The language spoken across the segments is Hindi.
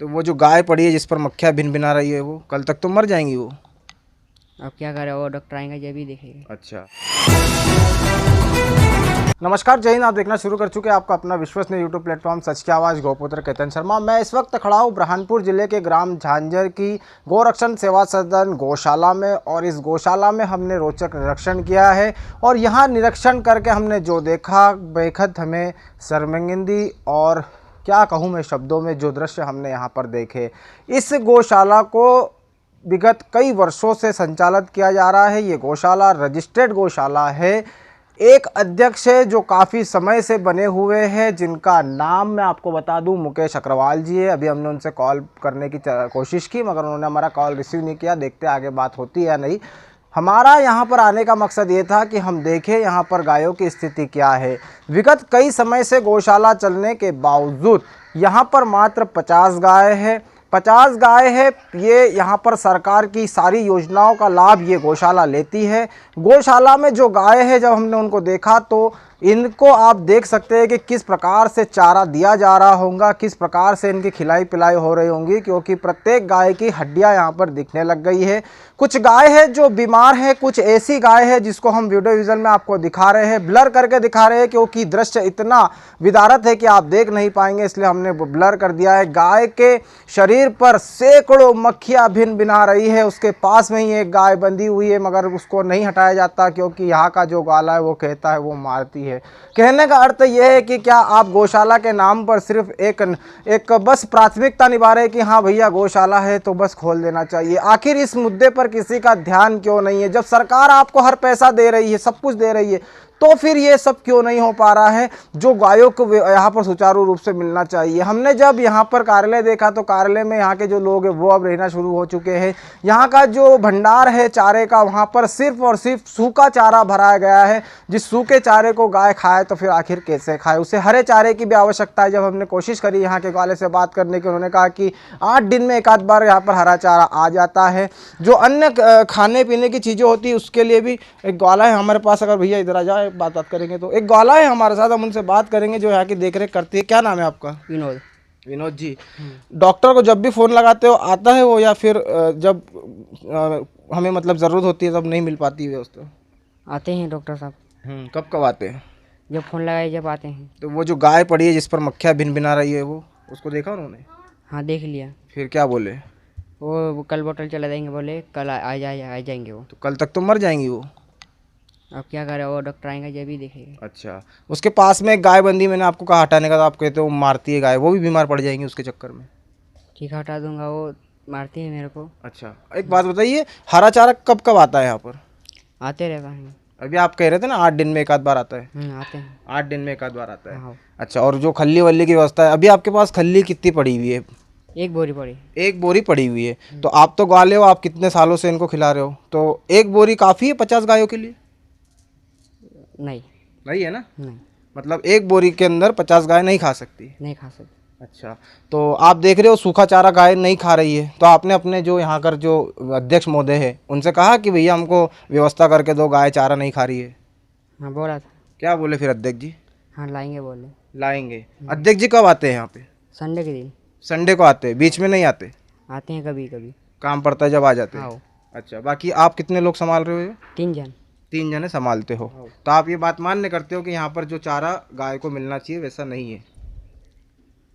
तो वो जो गाय पड़ी है जिस पर मक्खियाँ भिन भिना रही है, वो कल तक तो मर जाएंगी वो। अब क्या करें, वो डॉक्टर आएंगे जब ही देखेंगे। अच्छा। नमस्कार, जय हिंद। आप देखना शुरू कर चुके हैं आपका अपना विश्वसनीय यूट्यूब प्लेटफॉर्म सच की आवाज़ गौपुत्र केतन शर्मा। मैं इस वक्त खड़ा हूँ बुरहानपुर जिले के ग्राम झांझर की गोरक्षण सेवा सदन गौशाला में, और इस गौशाला में हमने रोचक निरीक्षण किया है। और यहाँ निरीक्षण करके हमने जो देखा, बेहद हमें शर्मिंदगी और क्या कहूँ मैं शब्दों में, जो दृश्य हमने यहाँ पर देखे। इस गौशाला को विगत कई वर्षों से संचालित किया जा रहा है। ये गौशाला रजिस्टर्ड गौशाला है। एक अध्यक्ष है जो काफ़ी समय से बने हुए हैं, जिनका नाम मैं आपको बता दूं मुकेश अग्रवाल जी है। अभी हमने उनसे कॉल करने की कोशिश की, मगर उन्होंने हमारा कॉल रिसीव नहीं किया। देखते आगे बात होती है या नहीं। हमारा यहाँ पर आने का मकसद ये था कि हम देखें यहाँ पर गायों की स्थिति क्या है। विगत कई समय से गौशाला चलने के बावजूद यहाँ पर मात्र 50 गाय है। 50 गाय है। ये यहाँ पर सरकार की सारी योजनाओं का लाभ ये गौशाला लेती है। गौशाला में जो गाय है, जब हमने उनको देखा तो इनको आप देख सकते हैं कि किस प्रकार से चारा दिया जा रहा होगा, किस प्रकार से इनकी खिलाई पिलाई हो रही होंगी, क्योंकि प्रत्येक गाय की हड्डियां यहाँ पर दिखने लग गई है। कुछ गाय है जो बीमार है, कुछ ऐसी गाय है जिसको हम वीडियो विजन में आपको दिखा रहे हैं, ब्लर करके दिखा रहे हैं, क्योंकि दृश्य इतना विदारत है कि आप देख नहीं पाएंगे, इसलिए हमने ब्लर कर दिया है। गाय के शरीर पर सैकड़ों मक्खियाँ भिन भिना रही है। उसके पास में ही एक गाय बंधी हुई है, मगर उसको नहीं हटाया जाता, क्योंकि यहाँ का जो ग्वाला है वो कहता है वो मारती है। कहने का अर्थ यह है कि क्या आप गौशाला के नाम पर सिर्फ एक बस प्राथमिकता निभा रहे हैं कि हाँ भैया गौशाला है तो बस खोल देना चाहिए। आखिर इस मुद्दे पर किसी का ध्यान क्यों नहीं है? जब सरकार आपको हर पैसा दे रही है, सब कुछ दे रही है, तो फिर ये सब क्यों नहीं हो पा रहा है जो गायों को यहाँ पर सुचारू रूप से मिलना चाहिए। हमने जब यहाँ पर कार्यालय देखा तो कार्यालय में यहाँ के जो लोग हैं वो अब रहना शुरू हो चुके हैं। यहाँ का जो भंडार है चारे का, वहाँ पर सिर्फ और सिर्फ सूखा चारा भराया गया है। जिस सूखे चारे को गाय खाए तो फिर आखिर कैसे खाए? उसे हरे चारे की भी आवश्यकता है। जब हमने कोशिश करी यहाँ के ग्वाले से बात करने की, उन्होंने कहा कि 8 दिन में एक आध बार यहाँ पर हरा चारा आ जाता है। जो अन्य खाने पीने की चीज़ें होती है उसके लिए भी एक ग्वाला है हमारे पास। अगर भैया इधर आ जाए बात करेंगे तो एक ग्वाला है हमारे साथ, हम उनसे बात करेंगे जो यहाँ की देखरेख करती है। क्या नाम है आपका? विनोद। विनोद जी, डॉक्टर को जब भी फ़ोन लगाते हो आता है वो, या फिर जब हमें मतलब ज़रूरत होती है तब नहीं मिल पाती है व्यवस्था? आते हैं डॉक्टर साहब। कब कब आते हैं? जब फ़ोन लगाए जब आते हैं। तो वो जो गाय पड़ी है जिस पर मक्खियाँ भिन भिना रही है, वो उसको देखा उन्होंने? हाँ देख लिया। फिर क्या बोले? वो कल बोतल चला देंगे, बोले कल आ जाएंगे वो। तो कल तक तो मर जाएंगी वो। अब क्या करें, वो डॉक्टर आएंगे जब ही देखेंगे। अच्छा, उसके पास में एक गाय बंदी, मैंने आपको कहा हटाने का, तो आप कहते हो मारती है गाय, वो भी बीमार पड़ जाएंगी उसके चक्कर में। ठीक है, हटा दूंगा, वो मारती है मेरे को। अच्छा, एक बात बताइए, हरा चारा कब कब आता है यहाँ पर? आते रहता है। अभी आप कह रहे थे ना 8 दिन में एक आध बार आता है। आते हैं। 8 दिन में एक आध बार आता है। हाँ। अच्छा, और जो खल्ली वल्ली की व्यवस्था है, अभी आपके पास खल्ली कितनी पड़ी हुई है? एक बोरी पड़ी। एक बोरी पड़ी हुई है। तो आप तो ग्वाले हो, आप कितने सालों से इनको खिला रहे हो, तो एक बोरी काफ़ी है 50 गायों के लिए? नहीं। नहीं है ना? नहीं। मतलब एक बोरी के अंदर 50 गाय नहीं खा सकती? नहीं खा सकते। अच्छा, तो आप देख रहे हो सूखा चारा गाय नहीं खा रही है, तो आपने अपने जो यहाँ कर जो अध्यक्ष महोदय है उनसे कहा कि भैया हमको व्यवस्था करके दो, गाय चारा नहीं खा रही है? हाँ बोला था। क्या बोले फिर अध्यक्ष जी? हाँ लाएंगे बोले। लाएंगे। अध्यक्ष जी कब आते हैं यहाँ पे? संडे के दिन। संडे को आते हैं, बीच में नहीं आते? आते हैं कभी कभी। काम पड़ता है जब आ जाते हैं? हाँ। अच्छा, बाकी आप कितने लोग संभाल रहे हो? 3 जन। 3 जने संभालते हो। तो आप ये बात मान्य करते हो कि यहाँ पर जो चारा गाय को मिलना चाहिए वैसा नहीं है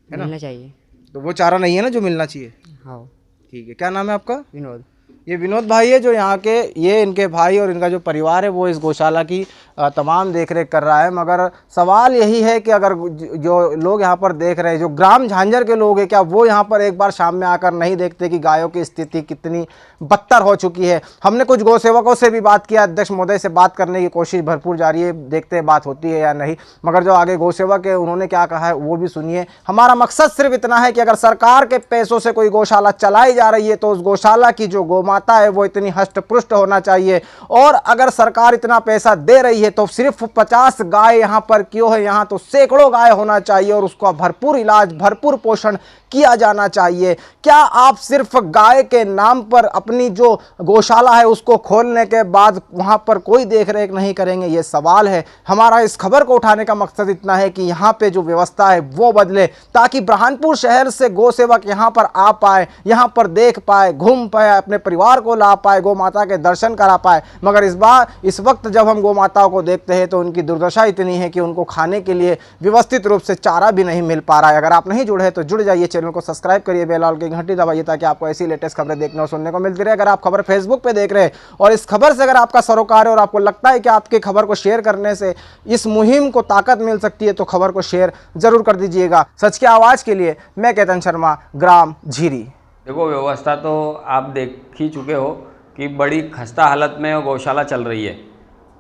ना? मिलना चाहिए। तो वो चारा नहीं है ना जो मिलना चाहिए? हाँ। ठीक है, क्या नाम है आपका? विनोद। ये विनोद भाई है जो यहाँ के, ये इनके भाई और इनका जो परिवार है वो इस गौशाला की तमाम देखरेख कर रहा है। मगर सवाल यही है कि अगर जो लोग यहाँ पर देख रहे हैं, जो ग्राम झांझर के लोग हैं, क्या वो यहाँ पर एक बार शाम में आकर नहीं देखते कि गायों की स्थिति कितनी बदतर हो चुकी है? हमने कुछ गौसेवकों से भी बात किया, अध्यक्ष महोदय से बात करने की कोशिश भरपूर जारी है, देखते हैं बात होती है या नहीं। मगर जो आगे गौसेवक है उन्होंने क्या कहा है वो भी सुनिए। हमारा मकसद सिर्फ इतना है कि अगर सरकार के पैसों से कोई गौशाला चलाई जा रही है तो उस गौशाला की जो गौमाता है वो इतनी हष्ट पुष्ट होना चाहिए। और अगर सरकार इतना पैसा दे रही है तो सिर्फ 50 गाय यहाँ पर क्यों है? यहाँ तो सैकड़ों गाय होना चाहिए और उसका भरपूर इलाज, भरपूर पोषण किया जाना चाहिए? क्या आप सिर्फ गाय के नाम पर अपनी जो गौशाला है उसको खोलने के बाद वहां पर कोई देख रेख नहीं करेंगे? ये सवाल है। हमारा इस खबर को उठाने का मकसद इतना है कि यहाँ पे जो व्यवस्था है वो बदले, ताकि बुरहानपुर शहर से गौ सेवक यहाँ पर आ पाए, यहाँ पर देख पाए, घूम पाए, अपने परिवार को ला पाए, गौ माता के दर्शन करा पाए। मगर इस वक्त जब हम गौ माताओं को देखते हैं तो उनकी दुर्दशा इतनी है कि उनको खाने के लिए व्यवस्थित रूप से चारा भी नहीं मिल पा रहा है। अगर आप नहीं जुड़े हैं तो जुड़ जाइए, चैनल को सब्सक्राइब करिए, बेल आइकन की घंटी दबाइए ताकि आपको ऐसी लेटेस्ट खबरें देखने और सुनने को मिलती रहे। अगर आप खबर फेसबुक पे देख रहे हैं और इस खबर से अगर आपका सरोकार है और आपको लगता है कि आपकी खबर को शेयर करने से इस मुहिम को ताकत मिल सकती है तो खबर को शेयर जरूर कर दीजिएगा। सच की आवाज़ के लिए मैं केतन शर्मा, ग्राम झीरी। देखो, व्यवस्था तो आप देख ही चुके हो कि बड़ी खस्ता हालत में गौशाला चल रही है,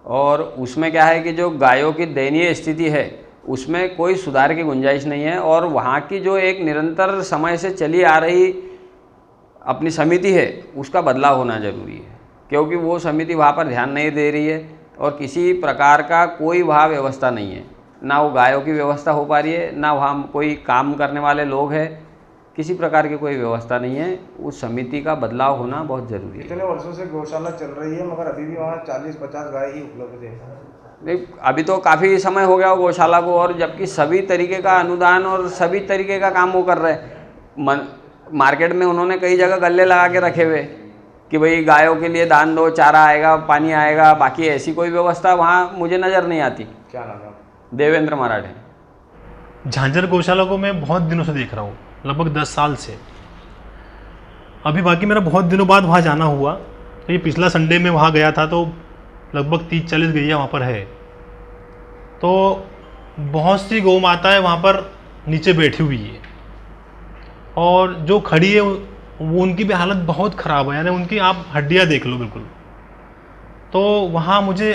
और उसमें क्या है कि जो गायों की दयनीय स्थिति है उसमें कोई सुधार की गुंजाइश नहीं है। और वहाँ की जो एक निरंतर समय से चली आ रही अपनी समिति है उसका बदलाव होना ज़रूरी है, क्योंकि वो समिति वहाँ पर ध्यान नहीं दे रही है और किसी प्रकार का कोई वहाँ व्यवस्था नहीं है। ना वो गायों की व्यवस्था हो पा रही है, ना वहाँ कोई काम करने वाले लोग हैं, किसी प्रकार की कोई व्यवस्था नहीं है। उस समिति का बदलाव होना बहुत ज़रूरी है। इतने वर्षों से गौशाला चल रही है मगर अभी भी वहाँ 40-50 गाय ही उपलब्ध है। नहीं, अभी तो काफ़ी समय हो गया वो गौशाला को, और जबकि सभी तरीके का अनुदान और सभी तरीके का काम वो कर रहे हैं। मार्केट में उन्होंने कई जगह गल्ले लगा के रखे हुए कि भाई गायों के लिए दान दो, चारा आएगा, पानी आएगा, बाकी ऐसी कोई व्यवस्था वहाँ मुझे नज़र नहीं आती। क्या नाम है? देवेंद्र मराठे। झांझर गौशाला को मैं बहुत दिनों से देख रहा हूँ, लगभग 10 साल से। अभी बाकी मेरा बहुत दिनों बाद वहाँ जाना हुआ, तो ये पिछला संडे में वहाँ गया था तो लगभग 30-40 गैया वहाँ पर है। तो बहुत सी गौ माताएं वहाँ पर नीचे बैठी हुई है, और जो खड़ी है वो उनकी भी हालत बहुत ख़राब है, यानी उनकी आप हड्डियाँ देख लो बिल्कुल। तो वहाँ मुझे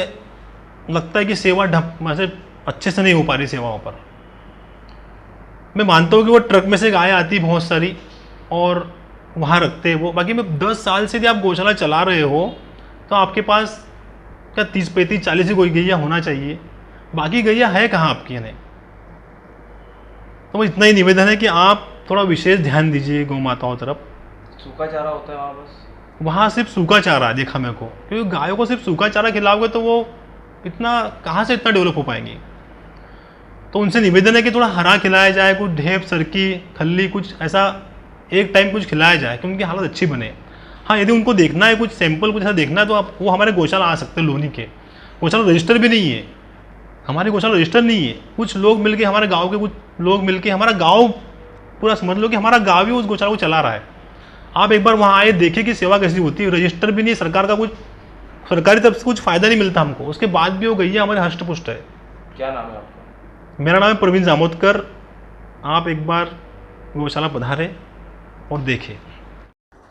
लगता है कि सेवा वैसे अच्छे से नहीं हो पा रही सेवा वहाँ पर। मैं मानता हूँ कि वो ट्रक में से गाय आती बहुत सारी और वहाँ रखते हैं वो। बाकी मैं 10 साल से यदि आप गौशाला चला रहे हो तो आपके पास क्या 30-35-40 ही कोई गैया होना चाहिए, बाकी गैया है कहाँ आपकी? नहीं तो इतना ही निवेदन है कि आप थोड़ा विशेष ध्यान दीजिए गौ माताओं तरफ। सूखा चारा होता है वहाँ बस? वहाँ सिर्फ सूखा चारा देखा मेरे को, क्योंकि गायों को सिर्फ सूखा चारा खिलाओगे तो वो इतना कहाँ से इतना डेवलप हो पाएंगी। तो उनसे निवेदन है कि थोड़ा हरा खिलाया जाए, कुछ ढेप, सरकी, खल्ली, कुछ ऐसा एक टाइम कुछ खिलाया जाए कि उनकी हालत अच्छी बने। हाँ, यदि उनको देखना है कुछ सैंपल कुछ ऐसा देखना है तो आप वो हमारे गौशाला आ सकते हैं। लोनी के गौशाला रजिस्टर भी नहीं है, हमारी गौशाला रजिस्टर नहीं है। कुछ लोग मिलके, हमारे गाँव के कुछ लोग मिलके, हमारा गाँव पूरा समझ लो कि हमारा गाँव ही उस गौशाला को चला रहा है। आप एक बार वहाँ आए, देखिए कि सेवा कैसी होती है। रजिस्टर भी नहीं, सरकार का कुछ, सरकारी तरफ से कुछ फ़ायदा नहीं मिलता हमको, उसके बाद भी वो गैया हमारे हष्ट पुष्ट है। क्या नाम है आपका? मेरा नाम है प्रवीण जामोदकर। आप एक बार गौशाला पधारें और देखें।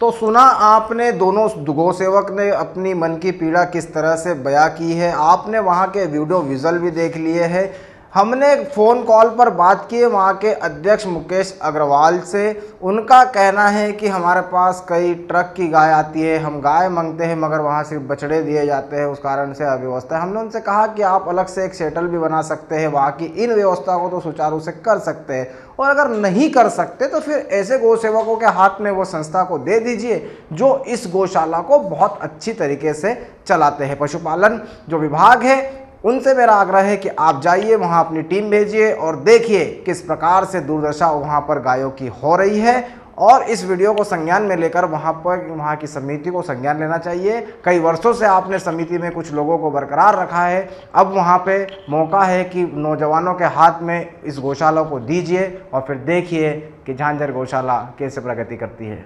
तो सुना आपने, दोनों गौ सेवक ने अपनी मन की पीड़ा किस तरह से बयां की है। आपने वहाँ के वीडियो विजुअल भी देख लिए हैं। हमने फ़ोन कॉल पर बात की है वहाँ के अध्यक्ष मुकेश अग्रवाल से। उनका कहना है कि हमारे पास कई ट्रक की गाय आती है, हम गाय मांगते हैं मगर वहाँ सिर्फ बछड़े दिए जाते हैं, उस कारण से अव्यवस्था है। हमने उनसे कहा कि आप अलग से एक सेटल भी बना सकते हैं, वहाँ की इन व्यवस्था को तो सुचारू से कर सकते हैं, और अगर नहीं कर सकते तो फिर ऐसे गौ सेवकों के हाथ में वो संस्था को दे दीजिए जो इस गौशाला को बहुत अच्छी तरीके से चलाते हैं। पशुपालन जो विभाग है उनसे मेरा आग्रह है कि आप जाइए, वहाँ अपनी टीम भेजिए और देखिए किस प्रकार से दुर्दशा वहाँ पर गायों की हो रही है। और इस वीडियो को संज्ञान में लेकर वहाँ की समिति को संज्ञान लेना चाहिए। कई वर्षों से आपने समिति में कुछ लोगों को बरकरार रखा है, अब वहाँ पे मौका है कि नौजवानों के हाथ में इस गौशाला को दीजिए और फिर देखिए कि झांझर गौशाला कैसे प्रगति करती है।